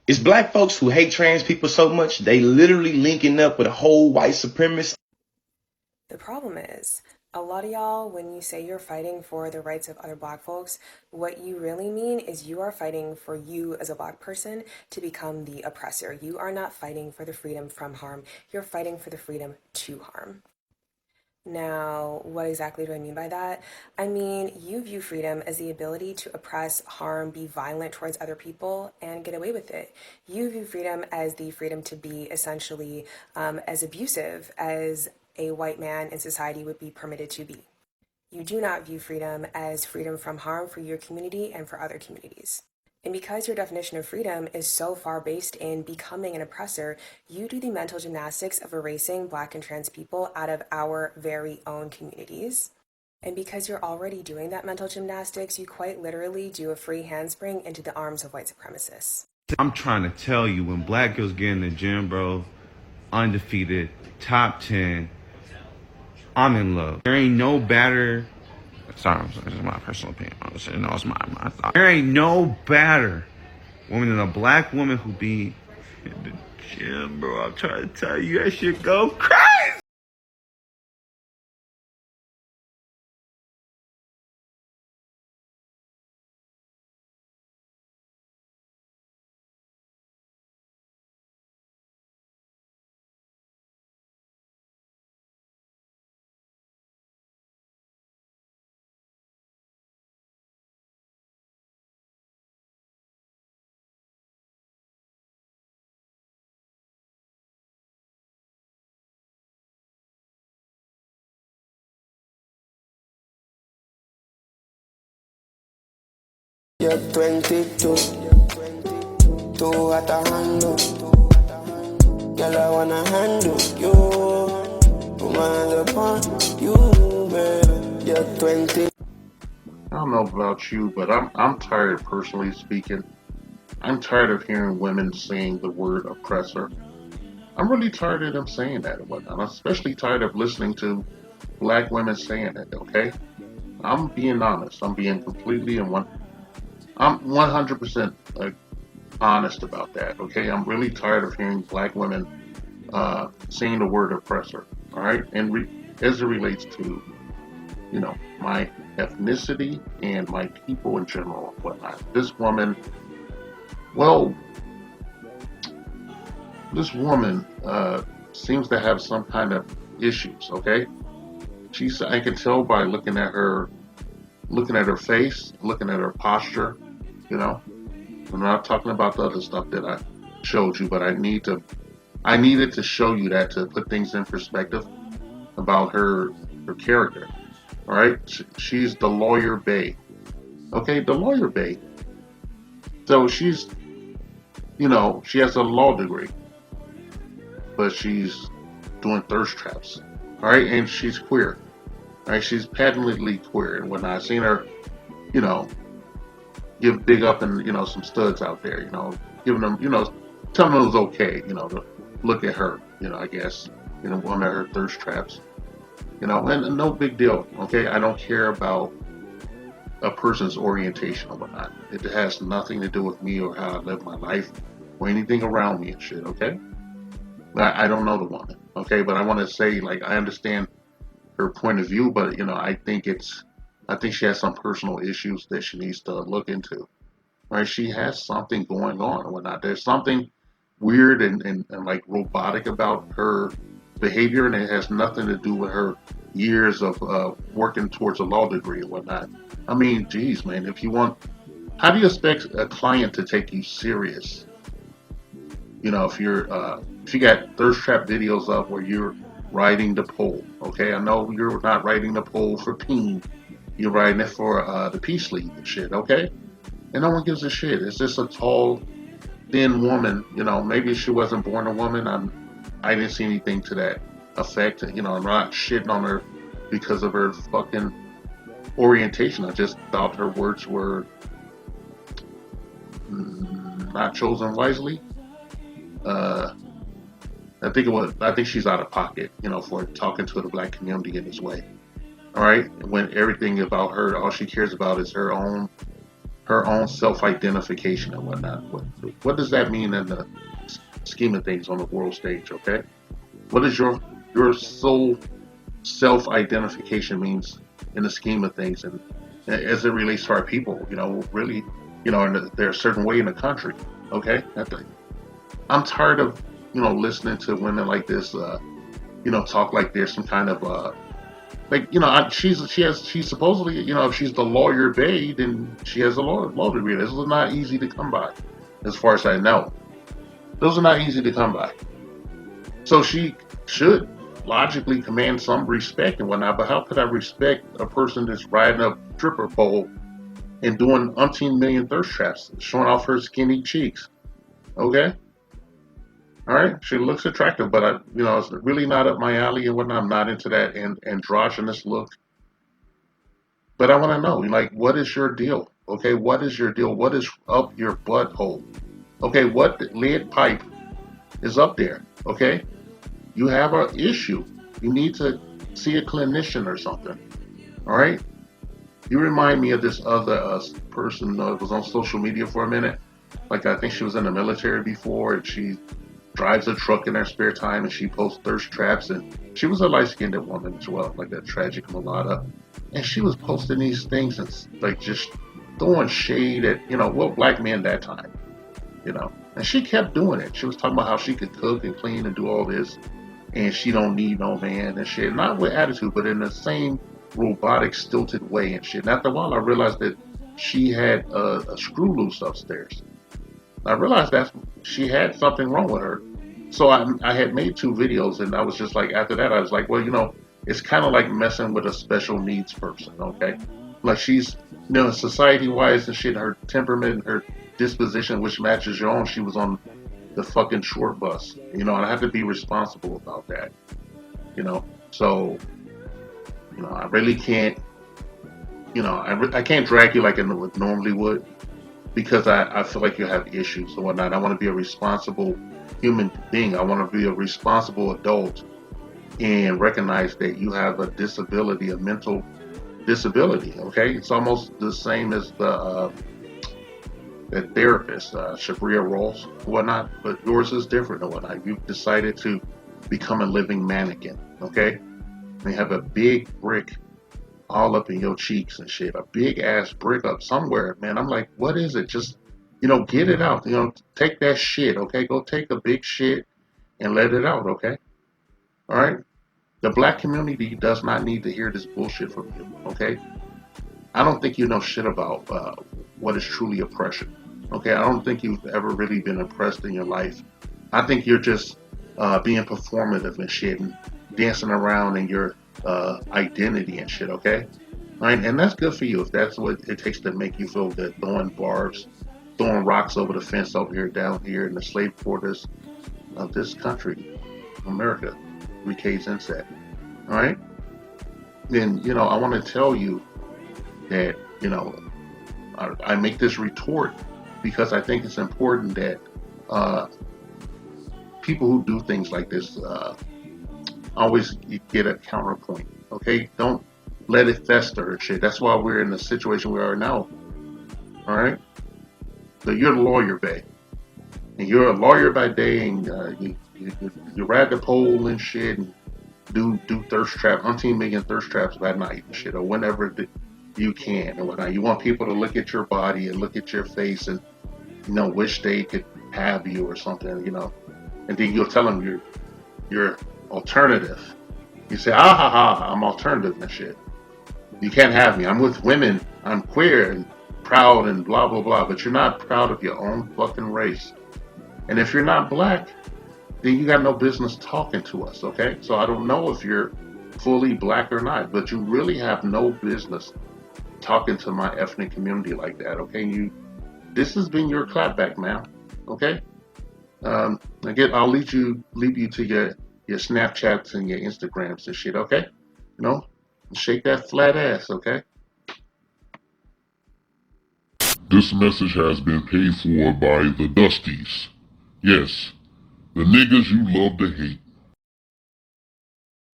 It's black folks who hate trans people so much, they literally linking up with a whole white supremacist. The problem is, a lot of y'all, when you say you're fighting for the rights of other black folks, what you really mean is you are fighting for you as a black person to become the oppressor. You are not fighting for the freedom from harm. You're fighting for the freedom to harm. Now, what exactly do I mean by that? I mean, you view freedom as the ability to oppress, harm, be violent towards other people, and get away with it. You view freedom as the freedom to be essentially as abusive as a white man in society would be permitted to be. You do not view freedom as freedom from harm for your community and for other communities. And because your definition of freedom is so far based in becoming an oppressor, you do the mental gymnastics of erasing black and trans people out of our very own communities. And because you're already doing that mental gymnastics, you quite literally do a free handspring into the arms of white supremacists. I'm trying to tell you, when black girls get in the gym, bro, undefeated, top 10, I'm in love. There ain't no better. Sorry, this is my personal opinion. No, it's my thought. There ain't no better woman than a black woman who be in the gym, bro. I'm trying to tell you, that shit go crazy. You're 22, two at a handle. Girl, I wanna handle you. Put my hands upon you, baby. You're 20. I don't know about you, but I'm tired, personally speaking. I'm tired of hearing women saying the word oppressor. I'm really tired of them saying that and whatnot. I'm especially tired of listening to black women saying it. Okay, I'm being honest. I'm being completely and one. I'm 100% honest about that. Okay, I'm really tired of hearing black women saying the word oppressor. All right, and as it relates to my ethnicity and my people in general and whatnot. Well, this woman seems to have some kind of issues. Okay, I can tell by looking at her face, looking at her posture. You know, I'm not talking about the other stuff that I showed you, but I needed to show you that to put things in perspective about her character. All right, she's the lawyer bae. Okay, the lawyer bae. So she has a law degree, but she's doing thirst traps. All right, and she's queer. All right, she's patently queer and whatnot. I've seen her, you know, give big up and some studs out there. Giving them, telling them it was okay. To look at her. I guess one of her thirst traps. And no big deal. Okay, I don't care about a person's orientation or whatnot. It has nothing to do with me or how I live my life or anything around me and shit. Okay, I don't know the woman. Okay, but I want to say like I understand her point of view, but I think she has some personal issues that she needs to look into. Right? She has something going on or whatnot. There's something weird and like robotic about her behavior, and it has nothing to do with her years of working towards a law degree and whatnot. I mean, geez, man, how do you expect a client to take you serious? If you got thirst trap videos up where you're riding the pole, okay? I know you're not riding the pole for peen, you're riding it for the peace league and shit, okay? And no one gives a shit. It's just a tall, thin woman. Maybe she wasn't born a woman. I didn't see anything to that effect. I'm not shitting on her because of her fucking orientation. I just thought her words were not chosen wisely. Uh, I think she's out of pocket, for talking to the black community in this way. All right, when everything about her, all she cares about is her own self-identification and whatnot. What does that mean in the scheme of things on the world stage? Okay, what is your soul self-identification means in the scheme of things, and as it relates to our people? Really, and there's a certain way in the country. Okay, I'm tired of listening to women like this. Talk like there's some kind of she's supposedly, if she's the lawyer bae, then she has a law degree. This is not easy to come by, as far as I know. Those are not easy to come by. So she should logically command some respect and whatnot. But how could I respect a person that's riding a stripper pole and doing umpteen million thirst traps, showing off her skinny cheeks? Okay. All right, she looks attractive, but it's really not up my alley and whatnot. I'm not into that androgynous look. But I want to know, like, what is your deal? Okay, what is your deal? What is up your butthole? Okay, what lead pipe is up there? Okay, you have an issue. You need to see a clinician or something. All right. You remind me of this other person that was on social media for a minute. Like, I think she was in the military before, and she drives a truck in her spare time, and she posts thirst traps. And she was a light-skinned woman as well, like a tragic mulatto. And she was posting these things and like just throwing shade at black men that time, And she kept doing it. She was talking about how she could cook and clean and do all this, and she don't need no man and shit. Not with attitude, but in the same robotic, stilted way and shit. And after a while, I realized that she had a screw loose upstairs. I realized that she had something wrong with her. So I had made 2 videos, and I was just like, after that, I was like, well, it's kind of like messing with a special needs person, okay? Like, she's, society-wise and shit, her temperament and her disposition, which matches your own, she was on the fucking short bus, and I have to be responsible about that, So, I really can't, I can't drag you like I normally would, because I feel like you have issues and whatnot. I want to be a responsible human being. I want to be a responsible adult and recognize that you have a disability, a mental disability. Okay, it's almost the same as the therapist, Shabria Rolls, whatnot, but yours is different and whatnot. You've decided to become a living mannequin. Okay, and you have a big brick all up in your cheeks and shit, a big ass brick up somewhere, man. I'm like, what is it? Just, get it out. Take that shit, okay? Go take a big shit and let it out, okay? All right? The black community does not need to hear this bullshit from you, okay? I don't think you know shit about what is truly oppression, okay? I don't think you've ever really been oppressed in your life. I think you're just being performative and shit and dancing around in your identity and shit, okay? All right, and that's good for you if that's what it takes to make you feel good. Throwing barbs, throwing rocks over the fence over here, down here in the slave quarters of this country, America, 3K's inset. All right, then I want to tell you that I make this retort because I think it's important that people who do things like this always get a counterpoint. Okay, don't let it fester and shit. That's why we're in the situation we are now. All right, so you're the lawyer, babe, and you're a lawyer by day, and you ride the pole and shit, and do thirst traps, umpteen million thirst traps by night and shit, or whenever you can and whatnot. You want people to look at your body and look at your face and wish they could have you or something, and then you'll tell them you're alternative. You say, ah ha ha, I'm alternative and shit. You can't have me. I'm with women. I'm queer and proud and blah blah blah. But you're not proud of your own fucking race. And if you're not black, then you got no business talking to us, okay? So I don't know if you're fully black or not, but you really have no business talking to my ethnic community like that, okay? This has been your clapback, man, okay? Again, I'll leave you to your Snapchats and your Instagrams and shit, okay? Shake that flat ass, okay? This message has been paid for by the Dusties. Yes, the niggas you love to hate.